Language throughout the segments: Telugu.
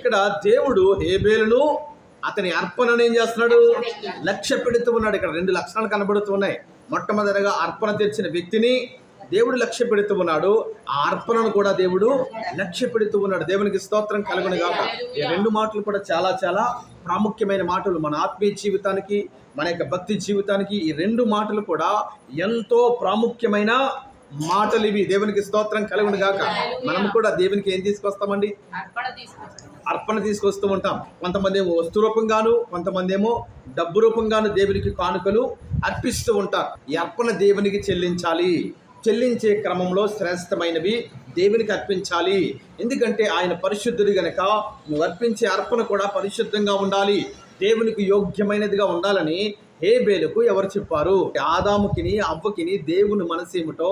ఇక్కడ దేవుడు హేబేలును అతని అర్పణను ఏం చేస్తున్నాడు? లక్ష్య పెడుతూ ఉన్నాడు. ఇక్కడ 2 లక్షణాలు కనబడుతున్నాయి. మొట్టమొదటిగా అర్పణ తెచ్చిన వ్యక్తిని దేవుడు లక్ష్య పెడుతూ ఉన్నాడు. ఆ అర్పణను కూడా దేవుడు లక్ష్య పెడుతూ ఉన్నాడు. దేవునికి స్తోత్రం కలుగును గాక. ఈ 2 మాటలు కూడా చాలా చాలా ప్రాముఖ్యమైన మాటలు. మన ఆత్మీయ జీవితానికి, మన యొక్క భక్తి జీవితానికి ఈ 2 మాటలు కూడా ఎంతో ప్రాముఖ్యమైన మాటలు ఇవి. దేవునికి స్తోత్రం కలుగును గాక. మనం కూడా దేవునికి ఏం తీసుకొస్తామండి? అర్పణ తీసుకొస్తూ ఉంటాం. కొంతమంది ఏమో వస్తు రూపంగాను, కొంతమంది ఏమో డబ్బు రూపంగాను దేవునికి కానుకలు అర్పిస్తూ ఉంటారు. ఈ అర్పణ దేవునికి చెల్లించాలి. చెల్లించే క్రమంలో శ్రేష్టమైనవి దేవునికి అర్పించాలి. ఎందుకంటే ఆయన పరిశుద్ధుడు గనక నువ్వు అర్పించే అర్పణ కూడా పరిశుద్ధంగా ఉండాలి, దేవునికి యోగ్యమైనదిగా ఉండాలని హేబేలుకు ఎవరు చెప్పారు? ఆదాముకిని అవ్వకిని దేవుని మనసు ఏమిటో,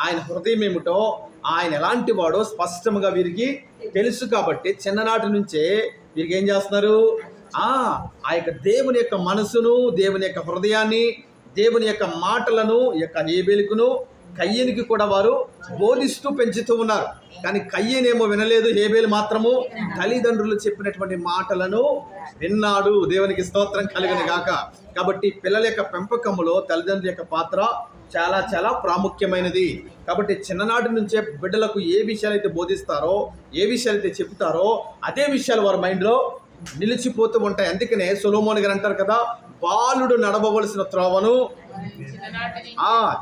ఆయన హృదయం ఏమిటో, ఆయన ఎలాంటి వాడో స్పష్టంగా వీరికి తెలుసు. కాబట్టి చిన్ననాటి నుంచే వీరికి ఏం చేస్తున్నారు? ఆ యొక్క దేవుని యొక్క మనసును, దేవుని యొక్క హృదయాన్ని, దేవుని యొక్క మాటలను యొక్క హేబేలుకును కయ్యనికి కూడా వారు బోధిస్తూ పెంచుతూ ఉన్నారు. కానీ కయ్యనేమో వినలేదు, హేబేలు మాత్రము తల్లిదండ్రులు చెప్పినటువంటి మాటలను విన్నాడు. దేవునికి స్తోత్రం కలుగును గాక. కాబట్టి పిల్లల యొక్క పెంపకములో తల్లిదండ్రుల యొక్క పాత్ర చాలా చాలా ప్రాముఖ్యమైనది. కాబట్టి చిన్ననాటి నుంచే బిడ్డలకు ఏ విషయాలు అయితే బోధిస్తారో, ఏ విషయాలు అయితే చెప్తారో అదే విషయాలు వారి మైండ్లో నిలిచిపోతూ ఉంటాయి. అందుకనే సొలొమోను గారు అంటారు కదా, బాలుడు నడవవలసిన త్రోవను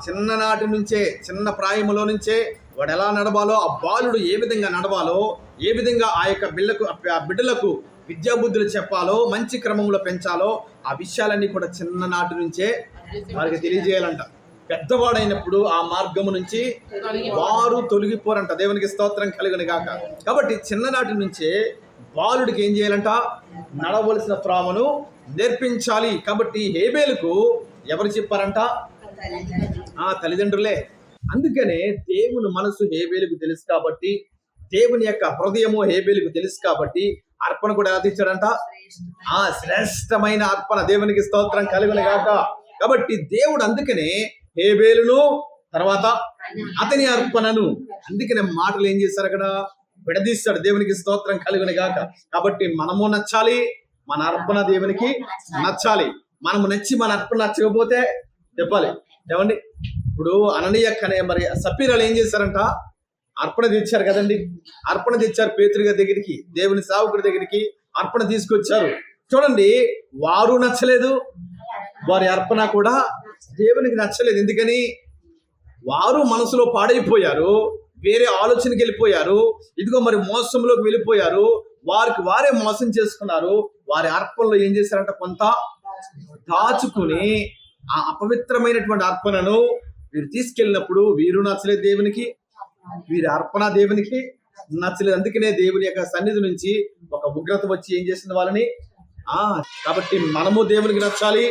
చిన్ననాటి నుంచే, చిన్న ప్రాయములో నుంచే వాడు ఎలా నడవాలో, ఆ బాలుడు ఏ విధంగా నడవాలో, ఏ విధంగా ఆ యొక్క బిడ్డలకు విద్యాబుద్ధులు చెప్పాలో, మంచి క్రమంలో పెంచాలో ఆ విషయాలన్నీ కూడా చిన్ననాటి నుంచే వారికి తెలియజేయాలంట. పెద్దవాడైనప్పుడు ఆ మార్గము నుంచి వారు తొలగిపోరంట. దేవునికి స్తోత్రం కలుగును గాక. కాబట్టి చిన్ననాటి నుంచే బాలుడికి ఏం చేయాలంట? నడవలసిన త్రోవను నేర్పించాలి. కాబట్టి హేబేలుకు ఎవరు చెప్పారంట? తల్లిదండ్రులే. అందుకనే దేవుని మనసు హేబేలుకు తెలుసు కాబట్టి, దేవుని యొక్క హృదయము హేబేలుకు తెలుసు కాబట్టి అర్పణ కూడా ఎలా తెచ్చాడంట? శ్రేష్టమైన అర్పణ. దేవునికి స్తోత్రం కలుగును గాక. కాబట్టి దేవుడు అందుకనే హేబేలును తర్వాత అతని అర్పణను, అందుకనే మాటలు ఏం చేశారు? అక్కడ విడదీస్తాడు. దేవునికి స్తోత్రం కలుగును గాక. కాబట్టి మనము నచ్చాలి, మన అర్పణ దేవునికి నచ్చాలి. మనము నచ్చి మన అర్పణ నచ్చకపోతే చెప్పాలి. ఏమండి, ఇప్పుడు అననీయ మరి సపీరాలు ఏం చేశారంట? అర్పణ తెచ్చారు కదండి. అర్పణ తెచ్చారు పేతురు గారి దగ్గరికి, దేవుని సేవకుడి దగ్గరికి అర్పణ తీసుకొచ్చారు. చూడండి, వారు నచ్చలేదు, వారి అర్పణ కూడా దేవునికి నచ్చలేదు. ఎందుకని? వారు మనసులో పాడైపోయారు, వేరే ఆలోచనకి వెళ్ళిపోయారు. ఇదిగో మరి మోసంలోకి వెళ్ళిపోయారు, వారికి వారే మోసం చేసుకున్నారు. వారి అర్పణలో ఏం చేశారంట? కొంత దాచుకుని ఆ అపవిత్రమైనటువంటి అర్పణను వీరు తీసుకెళ్ళినప్పుడు వీరు నచ్చలేదు దేవునికి, వీరి అర్పణ దేవునికి నచ్చలేదు. అందుకనే దేవుని యొక్క సన్నిధి నుంచి ఒక ఉగ్రత వచ్చి ఏం చేసిన వాళ్ళని కాబట్టి మనము దేవునికి నచ్చాలి,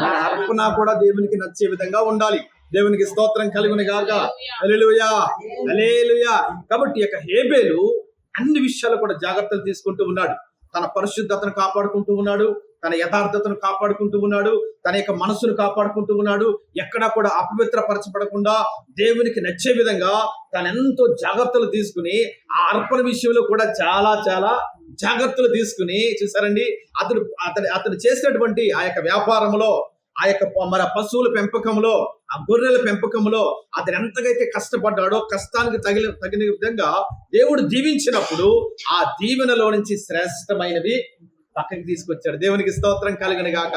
మన అర్పణ కూడా దేవునికి నచ్చే విధంగా ఉండాలి. దేవునికి స్తోత్రం కలుగును గాక. హల్లెలూయా, హల్లెలూయా. కాబట్టి యొక్క హేబేలు అన్ని విషయాలు కూడా జాగ్రత్తలు తీసుకుంటూ ఉన్నాడు. తన పరిశుద్ధతను కాపాడుకుంటూ ఉన్నాడు, తన యథార్థతను కాపాడుకుంటూ ఉన్నాడు, తన యొక్క మనసును కాపాడుకుంటూ ఉన్నాడు. ఎక్కడా కూడా అపవిత్రపరచబడకుండా దేవునికి నచ్చే విధంగా తను ఎంతో జాగ్రత్తలు తీసుకుని ఆ అర్పణ విషయంలో కూడా చాలా చాలా జాగ్రత్తలు తీసుకుని చూసారండి. అతను చేసినటువంటి ఆ యొక్క వ్యాపారంలో, ఆ యొక్క మన పశువుల పెంపకంలో, ఆ గొర్రెల పెంపకంలో అతను ఎంతగైతే కష్టపడ్డాడో కష్టానికి తగిన విధంగా దేవుడు దీవించినప్పుడు ఆ దీవెనలో నుంచి శ్రేష్టమైనవి పక్కకి తీసుకొచ్చాడు. దేవునికి స్తోత్రం కలుగును గాక.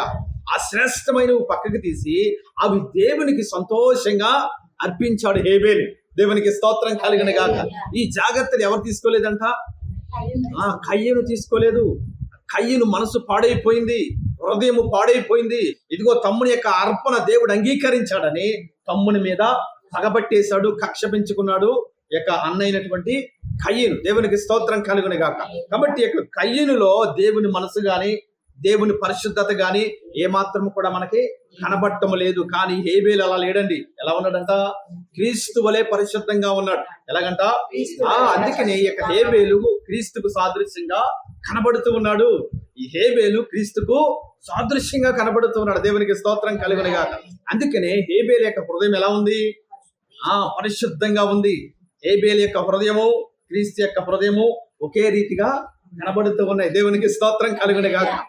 ఆ శ్రేష్టమైనవి పక్కకి తీసి అవి దేవునికి సంతోషంగా అర్పించాడు హేబేలు. దేవునికి స్తోత్రం కలుగును గాక. ఈ జాగ్రత్తలు ఎవరు తీసుకోలేదంట? కయ్యను తీసుకోలేదు. కయ్యను మనసు పాడైపోయింది, హృదయము పాడైపోయింది. ఇదిగో తమ్ముని యొక్క అర్పణ దేవుడు అంగీకరించాడని తమ్ముని మీద పగబట్టేశాడు, కక్ష పెంచుకున్నాడు యొక్క అన్నైనటువంటి కయ్యను. దేవునికి స్తోత్రం కలుగును గాక. కాబట్టి యొక్క కయ్యనులో దేవుని మనసు గాని, దేవుని పరిశుద్ధత గాని ఏమాత్రం కూడా మనకి కనబడటం లేదు. కానీ హేబేలు అలా లేడండి. ఎలా ఉన్నాడంట? క్రీస్తు వలె పరిశుద్ధంగా ఉన్నాడు. ఎలాగంట? అందుకని ఈ యొక్క హేబేలు క్రీస్తుకు సాదృశ్యంగా కనబడుతూ ఉన్నాడు. ఈ హేబేలు క్రీస్తుకు సాదృశ్యంగా కనబడుతూ ఉన్నాడు. దేవునికి స్తోత్రం కలుగును గాక. అందుకనే హేబేలు యొక్క హృదయం ఎలా ఉంది? పరిశుద్ధంగా ఉంది. హేబేలు యొక్క హృదయము, క్రీస్తు యొక్క హృదయము ఒకే రీతిగా కనబడుతూ ఉన్నాయి. దేవునికి స్తోత్రం కలుగును గాక.